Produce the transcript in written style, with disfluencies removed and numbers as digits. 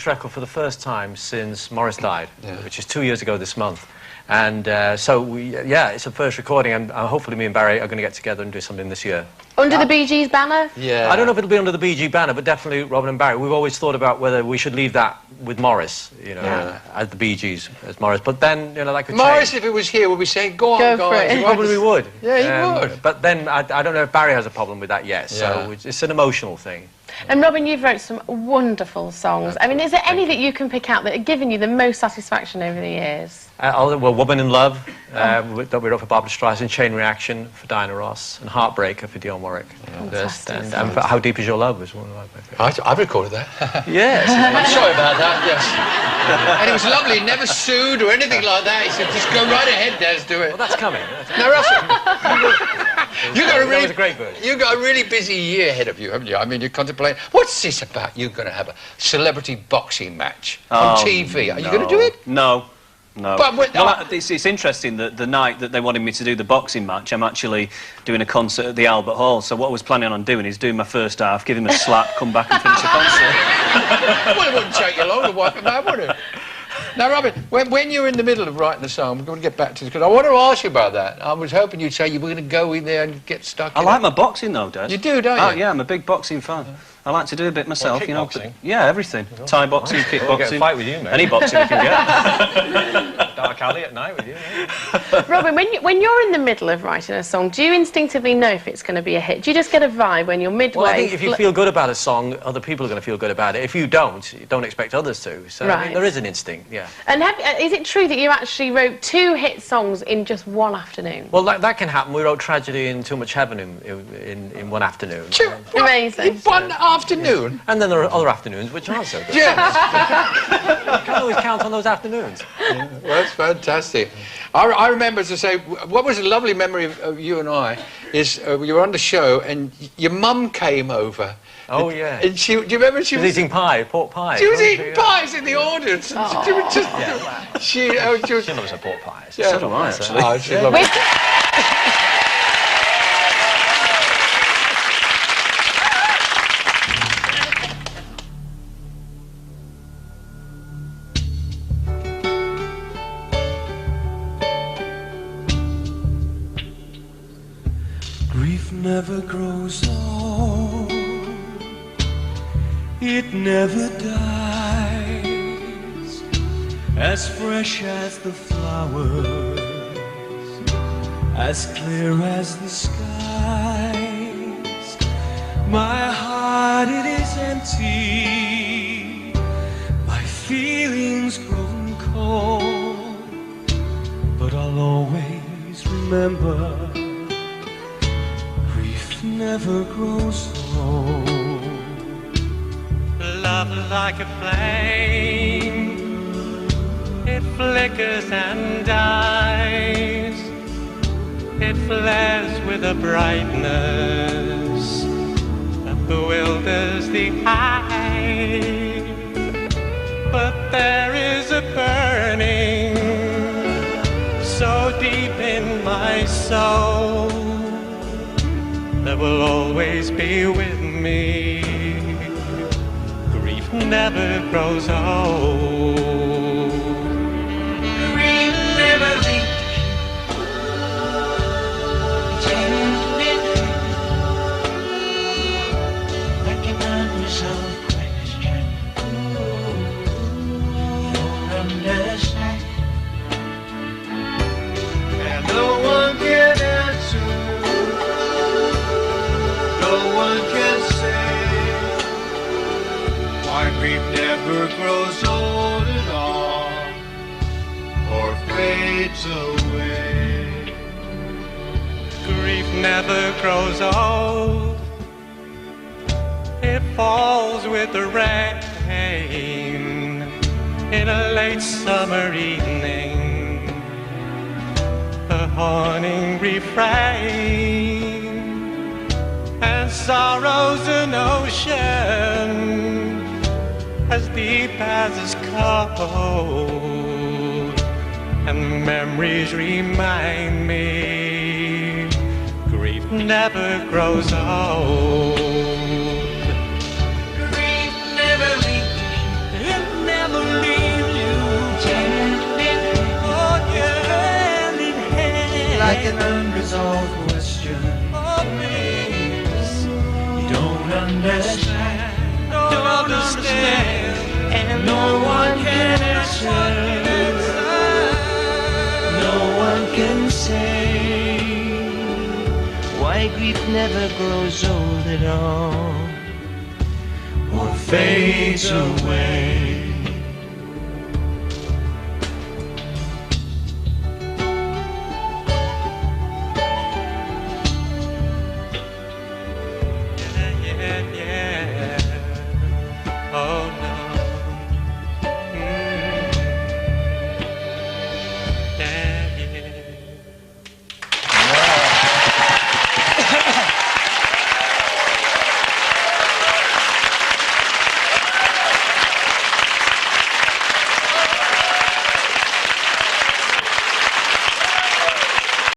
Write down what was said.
record for the first time since Morris died, which is 2 years ago this month. And so, yeah, it's a first recording, and hopefully me and Barry are going to get together and do something this year. Under the Bee Gees banner? Yeah. I don't know if it'll be under the Bee Gees banner, but definitely Robin and Barry. We've always thought about whether we should leave that with Morris, you know, as the Bee Gees, as Morris. But then, you know, that could Morris, change. if it was here, would be saying, go on, guys. He probably would. Yeah, he would. But then, I don't know if Barry has a problem with that yet, so it's an emotional thing. And Robin, you've wrote some wonderful songs. I mean, is there any that you can pick out that have given you the most satisfaction over the years? Well, Woman in Love, that we wrote for Barbara Streisand, Chain Reaction for Diana Ross, and Heartbreaker for Dionne Warwick. And How Deep Is Your Love was one of my favourites. I've recorded that. Yes. I'm sorry about that, yes. And it was lovely, never sued or anything like that. He said, just go right ahead, Des, do it. Well, that's coming. Now, Russell, that was a great version. You've got a really busy year ahead of you, haven't you? I mean, you're contemplating, what's this about? You're going to have a celebrity boxing match on TV. Are you going to do it? No. No. But well, it's interesting that the night that they wanted me to do the boxing match, I'm actually doing a concert at the Albert Hall. So what I was planning on doing is doing my first half, give him a slap, come back and finish the concert. Well, it wouldn't take you long to wipe him out, would it? Now, Robin, when you're in the middle of writing the song, we're going to get back to this, because I want to ask you about that. I was hoping you'd say you were going to go in there and get stuck in I like my boxing, though, Des. You do, don't you? Oh, yeah, I'm a big boxing fan. I like to do a bit myself, you know. But, yeah, everything. Thai boxing, kickboxing. We'll get a fight with you, mate. Any boxing we can get. Dark alley at night with you, mate. Robin, when you're in the middle of writing a song, do you instinctively know if it's going to be a hit? Do you just get a vibe when you're midway? Well, I think if you feel good about a song, other people are going to feel good about it. If you don't expect others to. So I mean, there is an instinct, yeah. And is it true that you actually wrote 2 hit songs in just one afternoon? Well, that can happen. We wrote Tragedy and Too Much Heaven in one afternoon. Amazing. In one afternoon? And then there are other afternoons which aren't so good. Yes. You can't always count on those afternoons. Well, that's fantastic. I remember, to say, what was a lovely memory of you and I is you were on the show and your mum came over. Oh, yeah. And do you remember she was eating pie, pork pie. She was eating pies in the audience. Oh. She loves her pork pies. Yeah. So do I, actually. Oh, she loves it. Grief never grows old, it never dies, as fresh as the flowers, as clear as the skies. My heart, it is empty, my feelings grown cold, but I'll always remember never grows old. Love like a flame, it flickers and dies, it flares with a brightness that bewilders the eye. But there is a burning so deep in my soul that will always be with me. Grief never grows old. Grief never leaves. Like an unresolved question. You'll understand. And no one can answer. No one can say why grief never grows old at all or fades away. Grief never grows old, it falls with the rain in a late summer evening, a haunting refrain. And sorrow's an ocean as deep as it's cold, and memories remind me grief never grows old. Grief never leaves. like an unresolved question. You don't understand, and no one can answer. No one can say why grief never grows old at all or fades away.